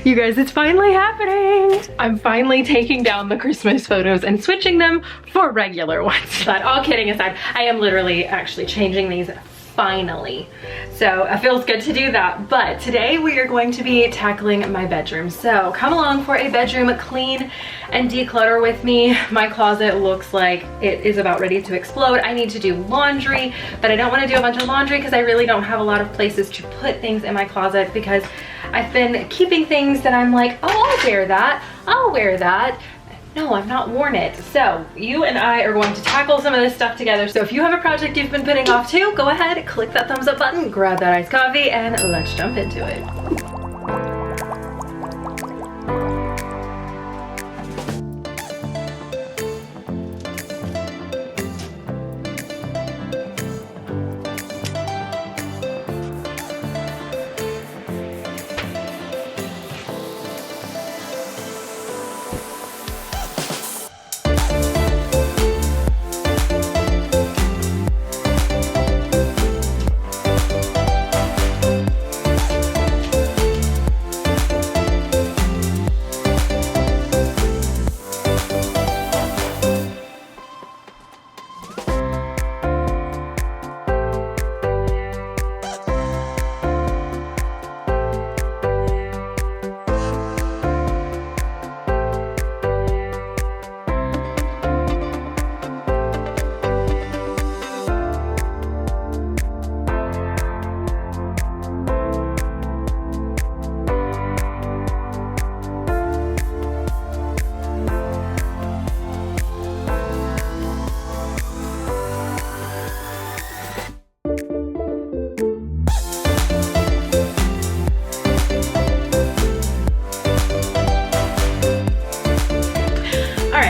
You guys, it's finally happening. I'm finally taking down the Christmas photos and switching them for regular ones. But all kidding aside, I am literally actually changing these finally. So it feels good to do that. But today we are going to be tackling my bedroom. So come along for a bedroom clean and declutter with me. My closet looks like it is about ready to explode. I need to do laundry, but I don't want to do a bunch of laundry because I really don't have a lot of places to put things in my closet, because I've been keeping things that I'm like, oh, I'll wear that, I'll wear that. No, I've not worn it. So you and I are going to tackle some of this stuff together. So if you have a project you've been putting off too, go ahead, click that thumbs up button, grab that iced coffee, and let's jump into it.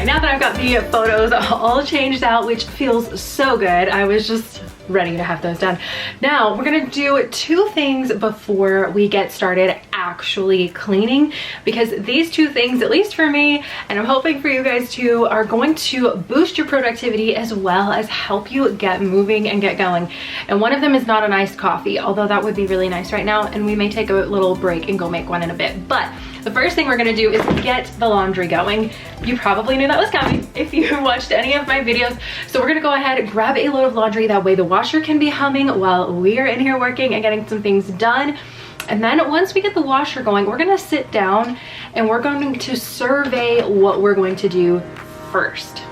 Now that I've got the photos all changed out, which feels so good, I was just ready to have those done. Now we're gonna do two things before we get started actually cleaning, because these two things, at least for me, and I'm hoping for you guys too, are going to boost your productivity as well as help you get moving and get going. And one of them is not an iced coffee, although that would be really nice right now, and we may take a little break and go make one in a bit. But the first thing we're gonna do is get the laundry going. You probably knew that was coming if you watched any of my videos. So we're gonna go ahead and grab a load of laundry. That way the washer can be humming while we're in here working and getting some things done. And then once we get the washer going, we're gonna sit down and we're going to survey what we're going to do first.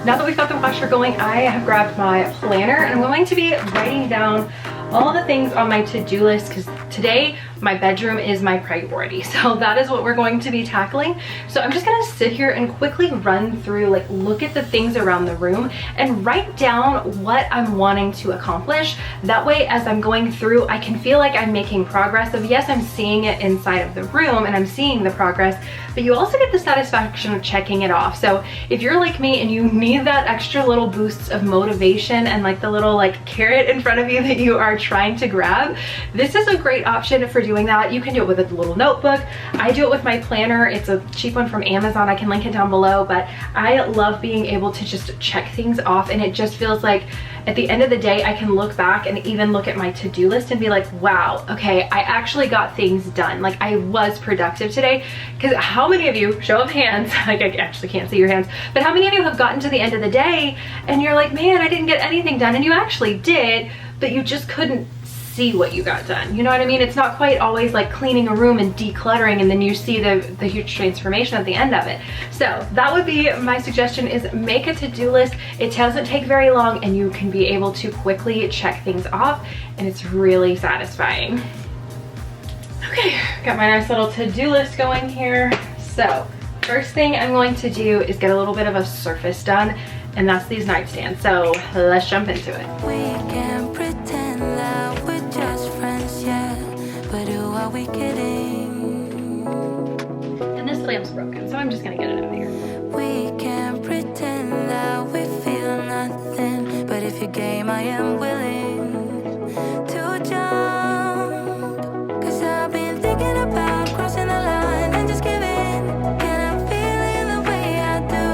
Now that we've got the washer going, I have grabbed my planner and I'm going to be writing down all the things on my to-do list, because today my bedroom is my priority. So that is what we're going to be tackling. So I'm just gonna sit here and quickly run through, like, look at the things around the room and write down what I'm wanting to accomplish. That way, as I'm going through, I can feel like I'm making progress of, yes, I'm seeing it inside of the room and I'm seeing the progress, but you also get the satisfaction of checking it off. So if you're like me and you need that extra little boost of motivation and like the little like carrot in front of you that you are trying to grab, this is a great option for doing that. You can do it with a little notebook. I do it with my planner. It's a cheap one from Amazon. I can link it down below, but I love being able to just check things off, and it just feels like at the end of the day, I can look back and even look at my to-do list and be like, wow, okay, I actually got things done. Like, I was productive today. Because how many of you, show of hands, like I actually can't see your hands, but how many of you have gotten to the end of the day and you're like, man, I didn't get anything done, and you actually did, but you just couldn't see what you got done. You know what I mean? It's not quite always like cleaning a room and decluttering and then you see the huge transformation at the end of it. So that would be my suggestion, is make a to-do list. It doesn't take very long and you can be able to quickly check things off, and it's really satisfying. Okay, got my nice little to-do list going here. So first thing I'm going to do is get a little bit of a surface done. and that's these nightstands. So let's jump into it. We can pretend that we're just friends, yeah, but who are we kidding? And this lamp's broken, so I'm just gonna get it out of here. We can pretend that we feel nothing, but if you're game, I am willing to jump. 'Cause I've been thinking about crossing the line and just giving. And I'm feeling the way I do.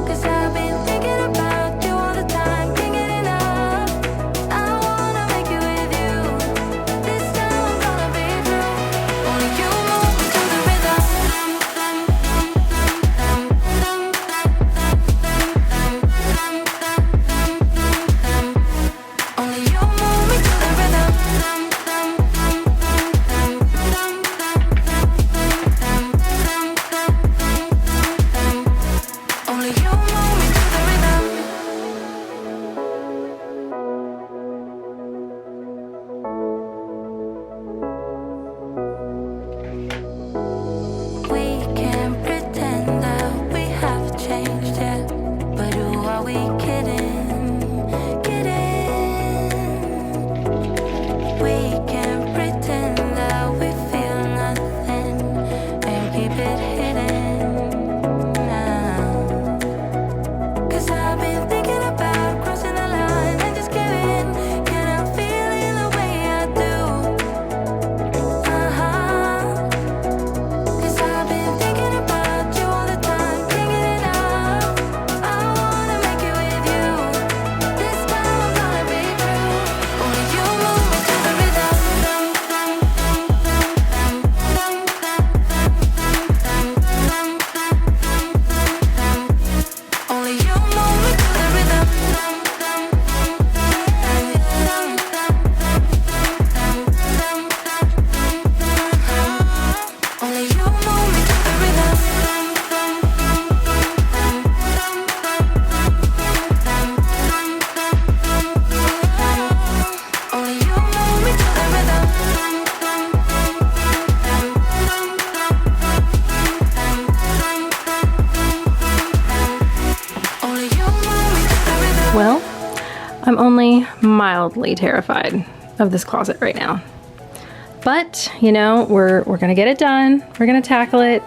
'Cause I've been thinking about you all the time, can't get enough. I wanna make it with you. This time I'm gonna be true. Only you move me to the rhythm. Only you move me to the rhythm. Only you move me to the rhythm. We can pretend that we have changed, yeah, but who are we kidding? Kidding. We can pretend that we feel nothing and keep it hidden now. 'Cause I've been thinking about crossing the line and just giving. And I'm feeling the way I do. 'Cause I've been thinking about you all the time, can't get enough. I wanna make it with you. This time I'm gonna be true. Only you move me to the rhythm. Only you move me to the rhythm. Only you move me to the rhythm. Only you move me to the rhythm. Only you move me to the rhythm. Well, I'm only mildly terrified of this closet right now. But, you know, we're gonna get it done. We're gonna tackle it.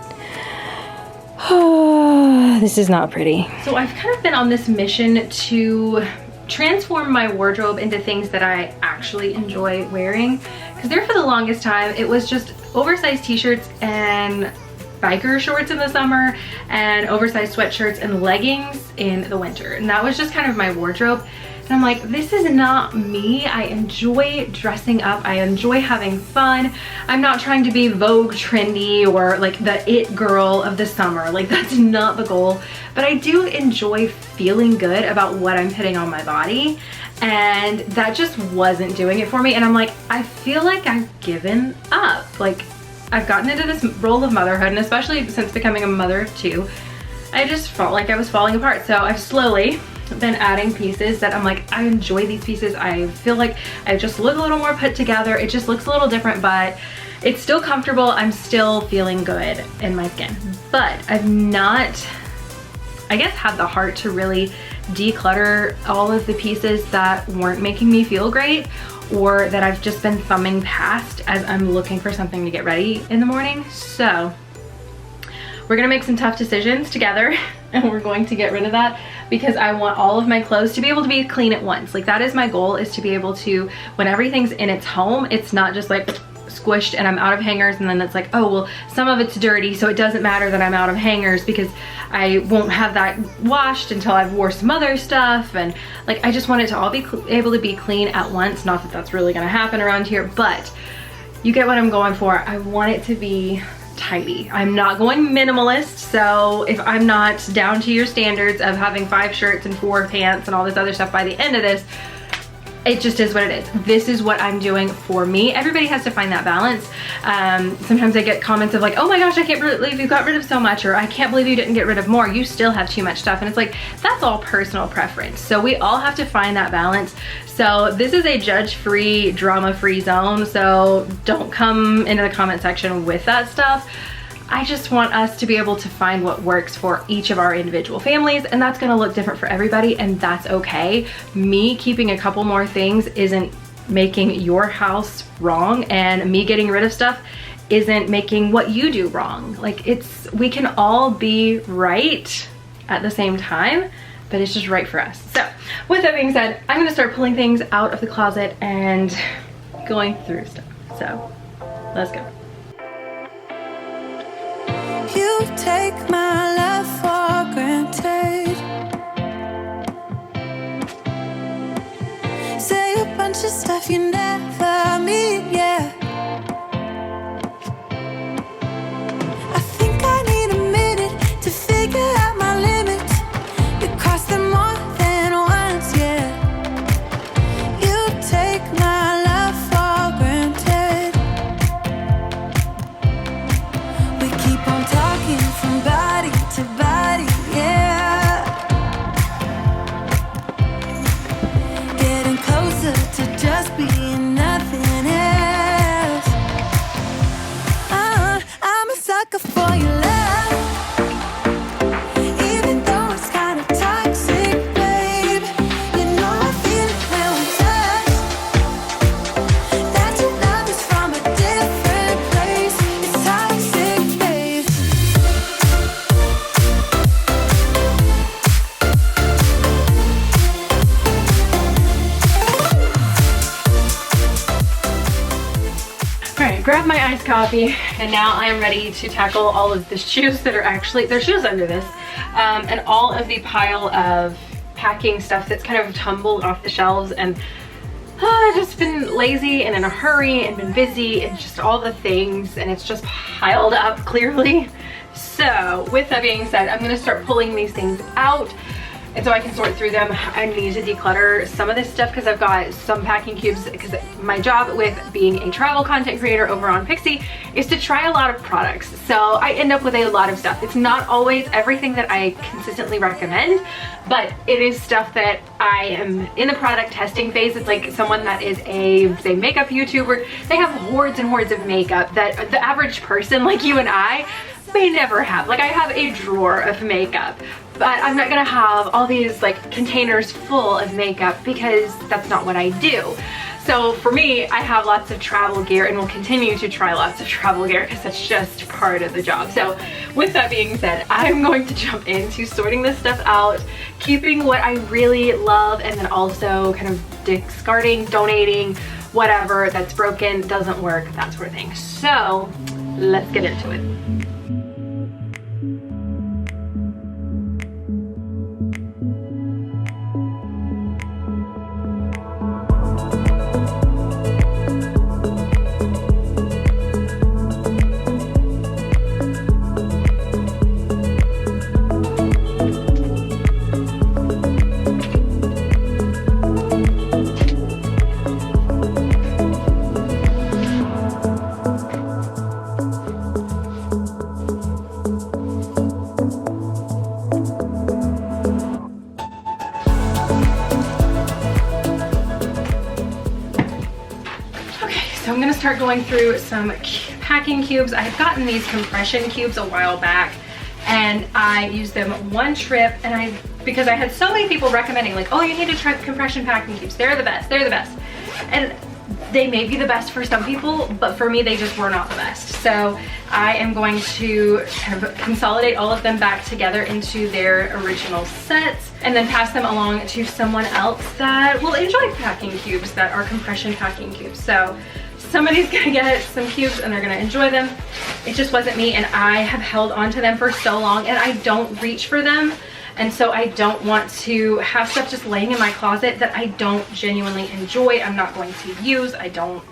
This is not pretty. So I've kind of been on this mission to transform my wardrobe into things that I actually enjoy wearing. Because there for the longest time, it was just oversized t-shirts and biker shorts in the summer and oversized sweatshirts and leggings in the winter. And that was just kind of my wardrobe. And I'm like, this is not me. I enjoy dressing up. I enjoy having fun. I'm not trying to be Vogue trendy or like the it girl of the summer. Like that's not the goal. But I do enjoy feeling good about what I'm putting on my body. And that just wasn't doing it for me. And I'm like, I feel like I've given up. Like I've gotten into this role of motherhood, and especially since becoming a mother of two, I just felt like I was falling apart. So I've slowly been adding pieces that I'm like, I enjoy these pieces. I feel like I just look a little more put together. It just looks a little different, but it's still comfortable. I'm still feeling good in my skin. But I've not, I guess, had the heart to really declutter all of the pieces that weren't making me feel great, or that I've just been thumbing past as I'm looking for something to get ready in the morning. So we're gonna make some tough decisions together, and we're going to get rid of that because I want all of my clothes to be able to be clean at once. Like that is my goal, is to be able to, when everything's in its home, it's not just like squished and I'm out of hangers, and then it's like, oh well, some of it's dirty, so it doesn't matter that I'm out of hangers because I won't have that washed until I've wore some other stuff. And like, I just want it to all be able to be clean at once. Not that that's really gonna happen around here, but you get what I'm going for. I want it to be tidy. I'm not going minimalist, so if I'm not down to your standards of having 5 shirts and 4 pants and all this other stuff by the end of this, it just is what it is. This is what I'm doing for me. Everybody has to find that balance. Sometimes I get comments of like, oh my gosh, I can't believe you got rid of so much, or I can't believe you didn't get rid of more. You still have too much stuff. And it's like, that's all personal preference. So we all have to find that balance. So this is a judge-free, drama-free zone. So don't come into the comment section with that stuff. I just want us to be able to find what works for each of our individual families, and that's gonna look different for everybody, and that's okay. Me keeping a couple more things isn't making your house wrong, and me getting rid of stuff isn't making what you do wrong. Like, we can all be right at the same time, but it's just right for us. So with that being said, I'm gonna start pulling things out of the closet and going through stuff. So let's go. You take my love for granted. Say a bunch of stuff you never mean, yeah. I think I need a minute to figure out my limits. You cross them more than once, yeah. You take my love for granted. We keep on talking from body to body, yeah. Getting closer to just being nothing else. I'm a sucker for your love, even though it's kind of toxic, babe. You know I feel it when we touch, that your love is from a different place. It's toxic, babe. All right, grab my iced coffee, and now I am ready to tackle all of the shoes that are actually, there's shoes under this, and all of the pile of packing stuff that's kind of tumbled off the shelves. And I've just been lazy and in a hurry and been busy and just all the things, and it's just piled up clearly. So with that being said, I'm gonna start pulling these things out, and so I can sort through them. I need to declutter some of this stuff because I've got some packing cubes, because my job with being a travel content creator over on Pixie is to try a lot of products. So I end up with a lot of stuff. It's not always everything that I consistently recommend, but it is stuff that I am in the product testing phase. It's like someone that is a, say, makeup YouTuber. They have hordes and hordes of makeup that the average person like you and I may never have. Like, I have a drawer of makeup, but I'm not gonna have all these like containers full of makeup because that's not what I do. So for me, I have lots of travel gear and will continue to try lots of travel gear because that's just part of the job. So with that being said, I'm going to jump into sorting this stuff out, keeping what I really love, and then also kind of discarding, donating, whatever that's broken, doesn't work, that sort of thing. So let's get into it. So I'm gonna start going through some packing cubes. I had gotten these compression cubes a while back, and I used them one trip, and because I had so many people recommending, like, oh, you need to try the compression packing cubes. They're the best, they're the best. And they may be the best for some people, but for me, they just were not the best. So I am going to kind of consolidate all of them back together into their original sets, and then pass them along to someone else that will enjoy packing cubes that are compression packing cubes. So somebody's gonna get some cubes and they're gonna enjoy them. It just wasn't me, and I have held on to them for so long, and I don't reach for them. And so I don't want to have stuff just laying in my closet that I don't genuinely enjoy, I'm not going to use, I don't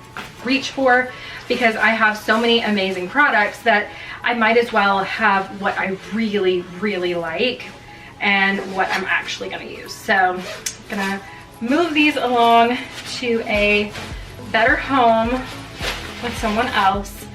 reach for, because I have so many amazing products that I might as well have what I really, really like and what I'm actually gonna use. So I'm gonna move these along to a better home with someone else.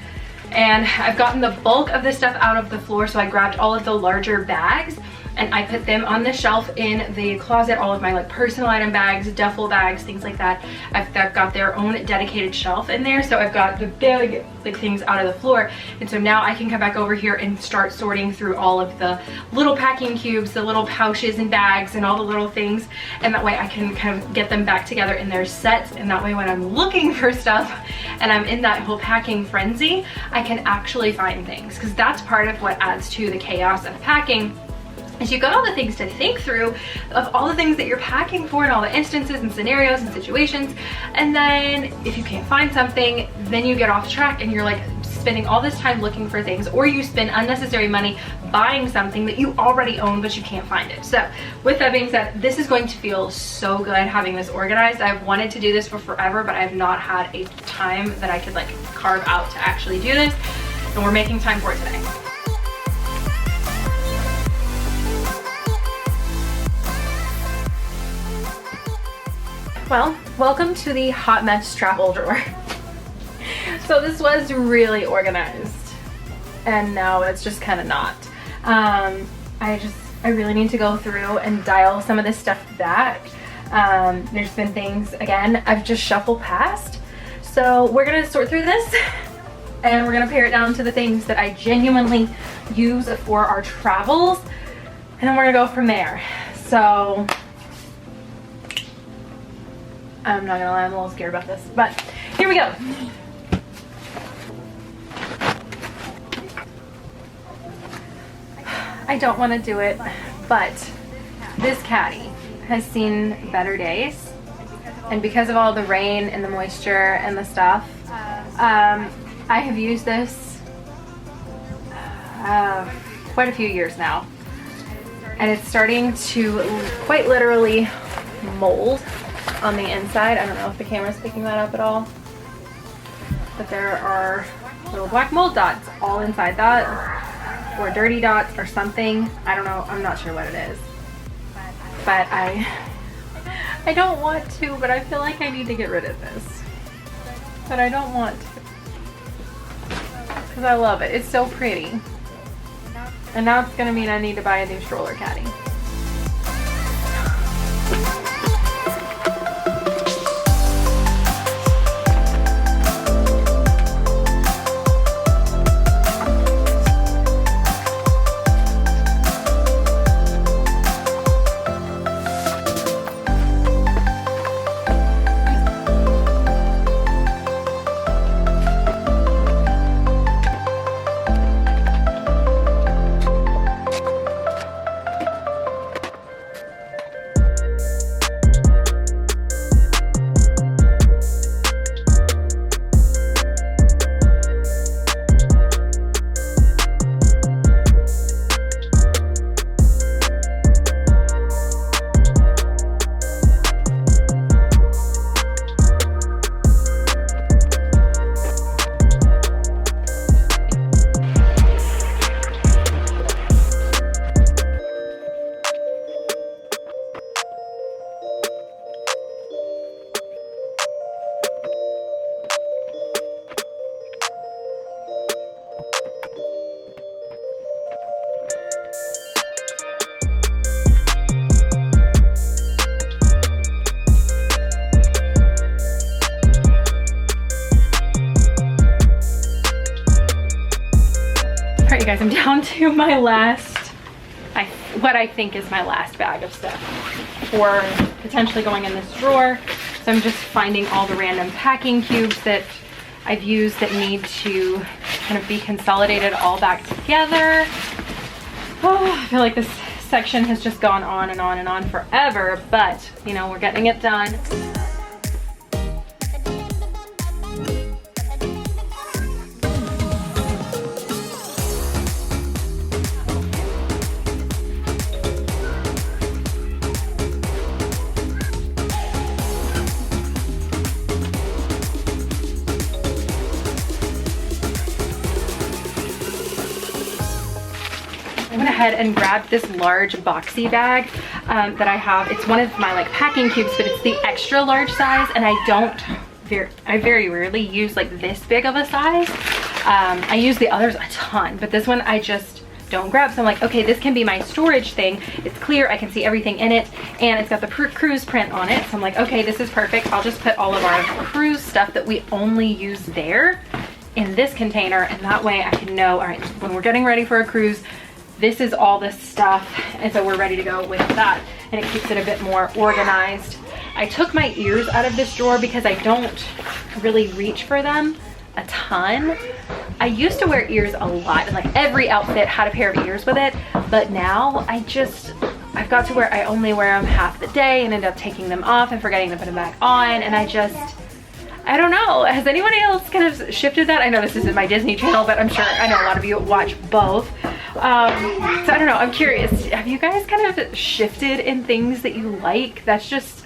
And I've gotten the bulk of this stuff out of the floor, so I grabbed all of the larger bags, and I put them on the shelf in the closet, all of my like personal item bags, duffel bags, things like that. I've got their own dedicated shelf in there, so I've got the big things out of the floor, and so now I can come back over here and start sorting through all of the little packing cubes, the little pouches and bags and all the little things, and that way I can kind of get them back together in their sets, and that way when I'm looking for stuff and I'm in that whole packing frenzy, I can actually find things, because that's part of what adds to the chaos of packing. Is you've got all the things to think through of all the things that you're packing for and all the instances and scenarios and situations, and then if you can't find something, then you get off track and you're like spending all this time looking for things, or you spend unnecessary money buying something that you already own but you can't find it. So with that being said, this is going to feel so good having this organized. I've wanted to do this for forever, but I have not had a time that I could like carve out to actually do this, and we're making time for it today. Well, welcome to the hot mess travel drawer. So this was really organized, and now it's just kind of not. I really need to go through and dial some of this stuff back. There's been things, again, I've just shuffled past. So we're gonna sort through this and we're gonna pare it down to the things that I genuinely use for our travels, and then we're gonna go from there. So I'm not gonna lie, I'm a little scared about this, but here we go. I don't want to do it, but this caddy has seen better days, and because of all the rain and the moisture and the stuff, I have used this quite a few years now, and it's starting to quite literally mold on the inside. I don't know if the camera's picking that up at all, but there are little black mold dots all inside that, or dirty dots or something. I don't know, I'm not sure what it is, but I don't want to, but I feel like I need to get rid of this, but I don't want to because I love it. It's so pretty, and now it's gonna mean I need to buy a new stroller caddy. Alright guys, I'm down to my last, what I think is my last bag of stuff for potentially going in this drawer. So I'm just finding all the random packing cubes that I've used that need to kind of be consolidated all back together. Oh, I feel like this section has just gone on and on and on forever, but you know, we're getting it done. I went ahead and grabbed this large boxy bag that I have. It's one of my like packing cubes, but it's the extra large size, and I very rarely use like this big of a size. I use the others a ton, but this one I just don't grab. So I'm like, okay, this can be my storage thing. It's clear, I can see everything in it, and it's got the cruise print on it. So I'm like, okay, this is perfect. I'll just put all of our cruise stuff that we only use there in this container, and that way I can know, all right, when we're getting ready for a cruise, this is all this stuff, and so we're ready to go with that, and it keeps it a bit more organized. I took my ears out of this drawer because I don't really reach for them a ton. I used to wear ears a lot, and like every outfit had a pair of ears with it, but now I've got to where I only wear them half the day and end up taking them off and forgetting to put them back on, and I don't know. Has anybody else kind of shifted that? I know this isn't my Disney Channel, but I'm sure I know a lot of you watch both. So I don't know, I'm curious. Have you guys kind of shifted in things that you like? That's just,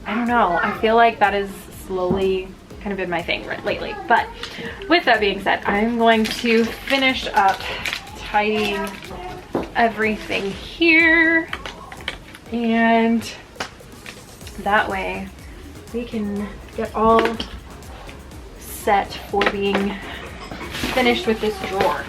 I don't know. I feel like that is slowly kind of been my thing lately. But with that being said, I'm going to finish up tidying everything here. And that way we can get all set for being finished with this drawer.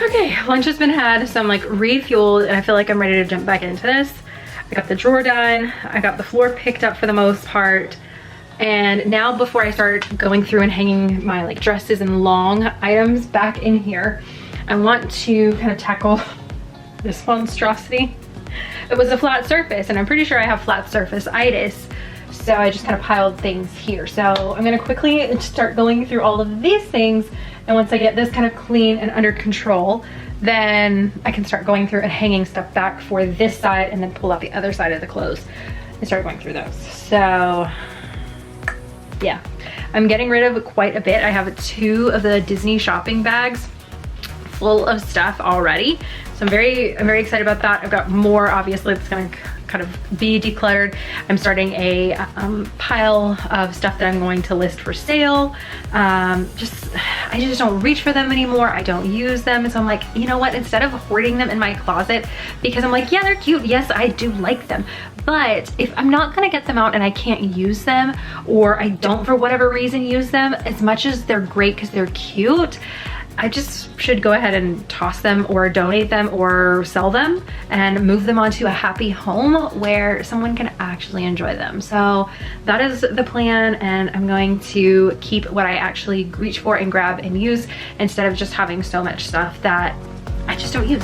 Okay, lunch has been had, so I'm like refueled, and I feel like I'm ready to jump back into this. I got the drawer done, I got the floor picked up for the most part, and now before I start going through and hanging my like dresses and long items back in here, I want to kind of tackle this monstrosity. It was a flat surface, and I'm pretty sure I have flat surface-itis, so I just kind of piled things here. So I'm gonna quickly start going through all of these things, and once I get this kind of clean and under control, then I can start going through and hanging stuff back for this side, and then pull out the other side of the clothes and start going through those. So yeah, I'm getting rid of quite a bit. I have 2 of the Disney shopping bags full of stuff already. So I'm very excited about that. I've got more, obviously, that's gonna kind of be decluttered. I'm starting a pile of stuff that I'm going to list for sale. I just don't reach for them anymore. I don't use them. And so I'm like, you know what? Instead of hoarding them in my closet, because I'm like, yeah, they're cute. Yes, I do like them. But if I'm not gonna get them out and I can't use them, or I don't for whatever reason use them, as much as they're great because they're cute, I just should go ahead and toss them or donate them or sell them and move them onto a happy home where someone can actually enjoy them. So that is the plan, and I'm going to keep what I actually reach for and grab and use, instead of just having so much stuff that I just don't use.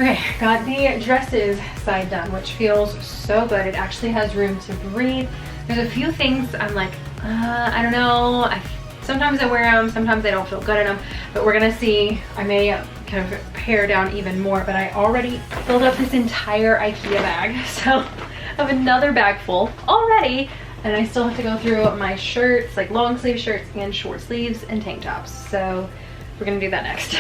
Okay, got the dresses side done, which feels so good. It actually has room to breathe. There's a few things I'm like, I don't know. Sometimes I wear them, sometimes I don't feel good in them, but we're gonna see. I may kind of pare down even more, but I already filled up this entire IKEA bag. So I have another bag full already, and I still have to go through my shirts, like long sleeve shirts and short sleeves and tank tops. So we're gonna do that next.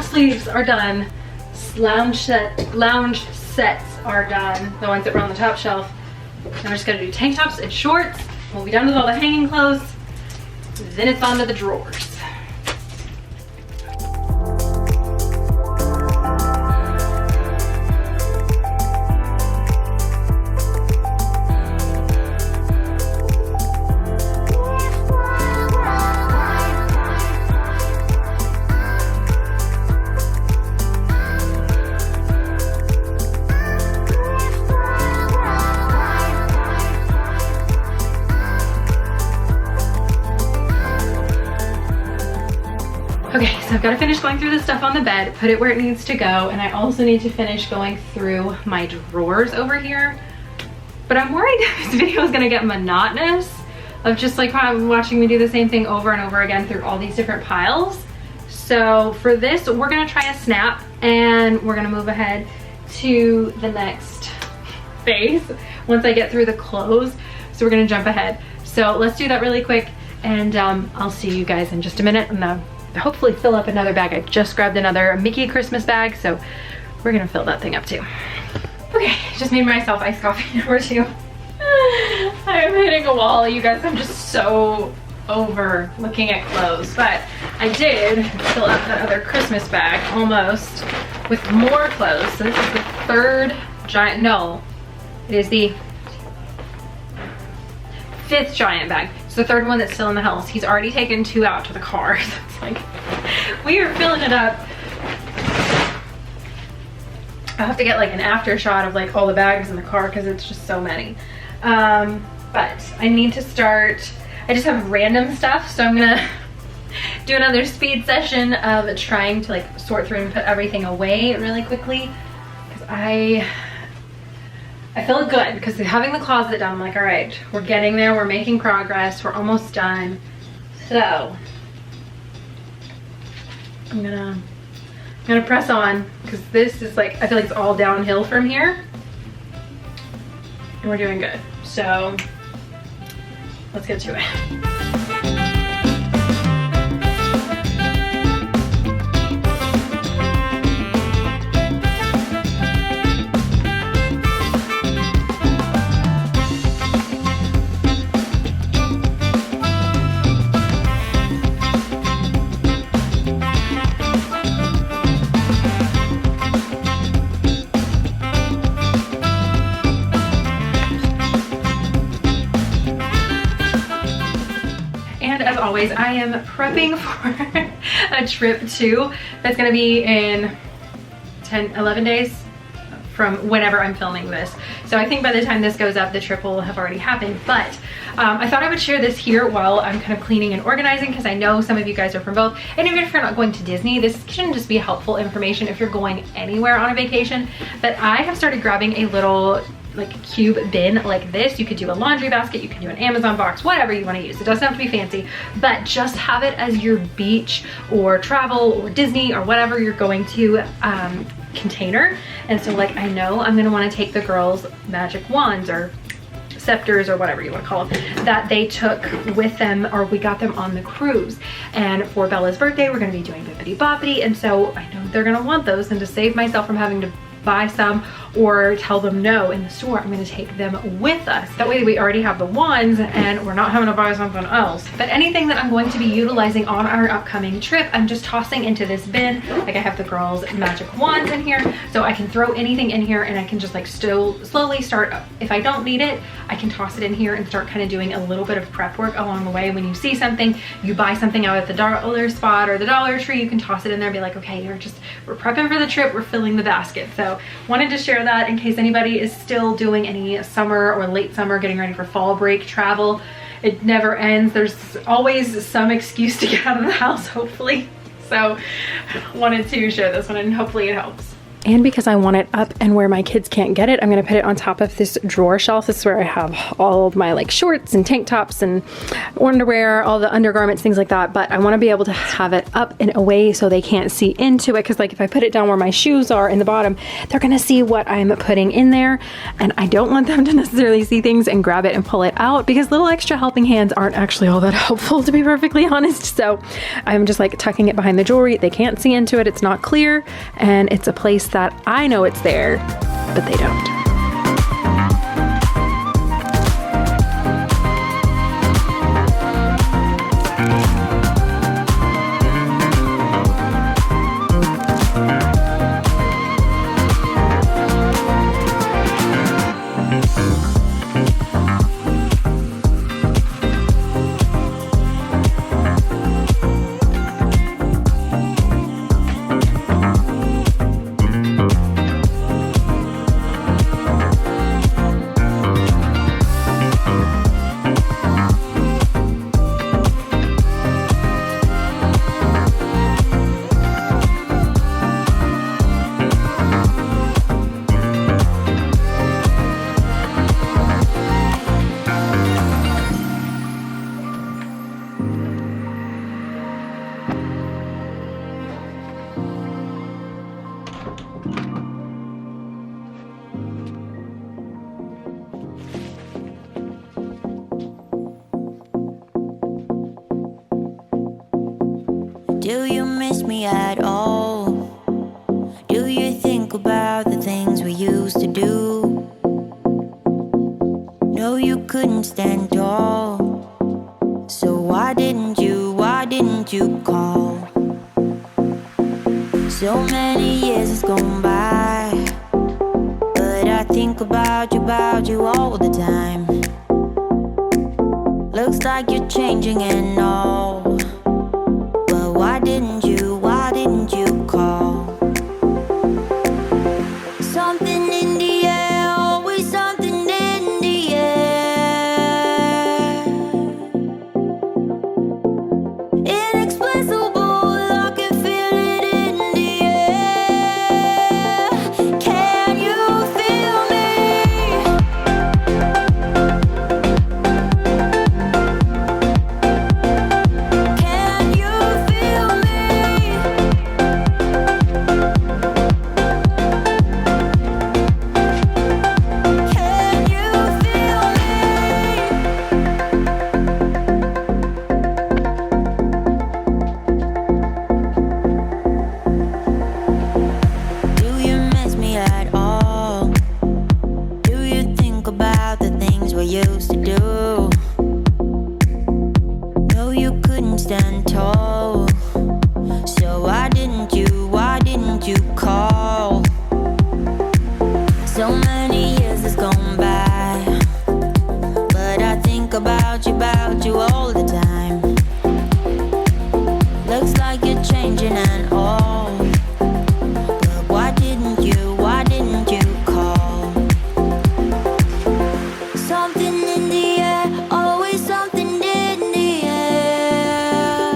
Sleeves are done. Lounge sets are done. The ones that were on the top shelf. Now we're just gonna do tank tops and shorts. We'll be done with all the hanging clothes. Then it's on to the drawers. Okay, so I've got to finish going through the stuff on the bed, put it where it needs to go, and I also need to finish going through my drawers over here. But I'm worried this video is going to get monotonous of just like watching me do the same thing over and over again through all these different piles. So for this, we're going to try a snap, and we're going to move ahead to the next phase once I get through the clothes. So we're going to jump ahead. So let's do that really quick, and I'll see you guys in just a minute. And hopefully fill up another bag. I just grabbed another Mickey Christmas bag, so we're gonna fill that thing up too. Okay, just made myself iced coffee number 2. I'm hitting a wall, you guys. I'm just so over looking at clothes, but I did fill up that other Christmas bag almost with more clothes. So this is the third giant, no, it is the 5th giant bag. It's the 3rd one that's still in the house. He's already taken 2 out to the car. So it's like, we are filling it up. I'll have to get like an after shot of like all the bags in the car because it's just so many. But I need to start, I just have random stuff, so I'm gonna do another speed session of trying to like sort through and put everything away really quickly. Because I feel good because having the closet done, I'm like, all right, we're getting there, we're making progress, we're almost done. So I'm gonna press on because this is like, I feel like it's all downhill from here, and we're doing good. So let's get to it. Always, I am prepping for a trip too that's going to be in 11 days from whenever I'm filming this. So I think by the time this goes up, the trip will have already happened. But I thought I would share this here while I'm kind of cleaning and organizing, because I know some of you guys are from both. And even if you're not going to Disney, this can just be helpful information if you're going anywhere on a vacation. But I have started grabbing a little like cube bin like this. You could do a laundry basket, you can do an Amazon box, whatever you want to use. It doesn't have to be fancy, but just have it as your beach or travel or Disney or whatever you're going to container. And so like, I know I'm gonna want to take the girls' magic wands or scepters or whatever you want to call them that they took with them, or we got them on the cruise. And for Bella's birthday, we're going to be doing Bippity Boppity, and so I know they're going to want those, and to save myself from having to buy some or tell them no in the store, I'm gonna take them with us. That way we already have the wands and we're not having to buy something else. But anything that I'm going to be utilizing on our upcoming trip, I'm just tossing into this bin. Like I have the girls' magic wands in here, so I can throw anything in here and I can just like still slowly start. If I don't need it, I can toss it in here and start kind of doing a little bit of prep work along the way. When you see something, you buy something out at the dollar spot or the Dollar Tree, you can toss it in there and be like, okay, we're prepping for the trip, we're filling the basket. So wanted to share that in case anybody is still doing any summer or late summer, getting ready for fall break travel. It never ends. There's always some excuse to get out of the house, hopefully. So wanted to share this one and hopefully it helps. And because I want it up and where my kids can't get it, I'm gonna put it on top of this drawer shelf. This is where I have all of my like shorts and tank tops and underwear, all the undergarments, things like that. But I wanna be able to have it up in a way so they can't see into it. Cause like if I put it down where my shoes are in the bottom, they're gonna see what I'm putting in there. And I don't want them to necessarily see things and grab it and pull it out, because little extra helping hands aren't actually all that helpful, to be perfectly honest. So I'm just like tucking it behind the jewelry. They can't see into it. It's not clear. And it's a place that I know it's there, but they don't. Do you miss me at all? Do you think about the things we used to do? No, you couldn't stand tall. So why didn't you call? So many years has gone by, but I think about you all the time. Looks like you're changing and all. Why didn't you call? Something in the air, always something in the air. Inexplicable, I can feel it in the air. Can you feel me? Can you feel me? Used to do. No, you couldn't stand tall. So why didn't you call? So many years has gone by, but I think about you all the time. Looks like you're changing and all. But why didn't you call? Something in the air, always something in the air.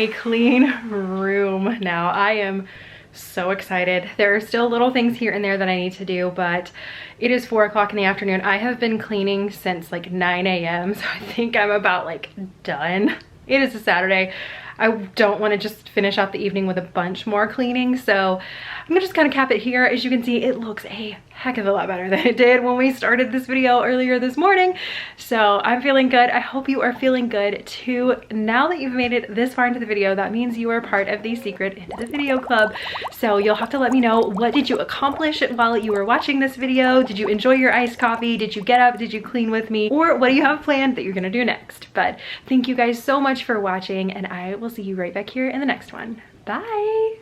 a clean room now. I am so excited. There are still little things here and there that I need to do, but it is 4 o'clock in the afternoon. I have been cleaning since like 9 a.m. so I think I'm about like done. It is a Saturday. I don't want to just finish out the evening with a bunch more cleaning, so I'm gonna just kind of cap it here. As you can see, it looks a heck of a lot better than it did when we started this video earlier this morning. So I'm feeling good. I hope you are feeling good too. Now that you've made it this far into the video, that means you are part of the Secret Into the Video Club. So you'll have to let me know, what did you accomplish while you were watching this video? Did you enjoy your iced coffee? Did you get up? Did you clean with me? Or what do you have planned that you're gonna do next? But thank you guys so much for watching, and I will see you right back here in the next one. Bye.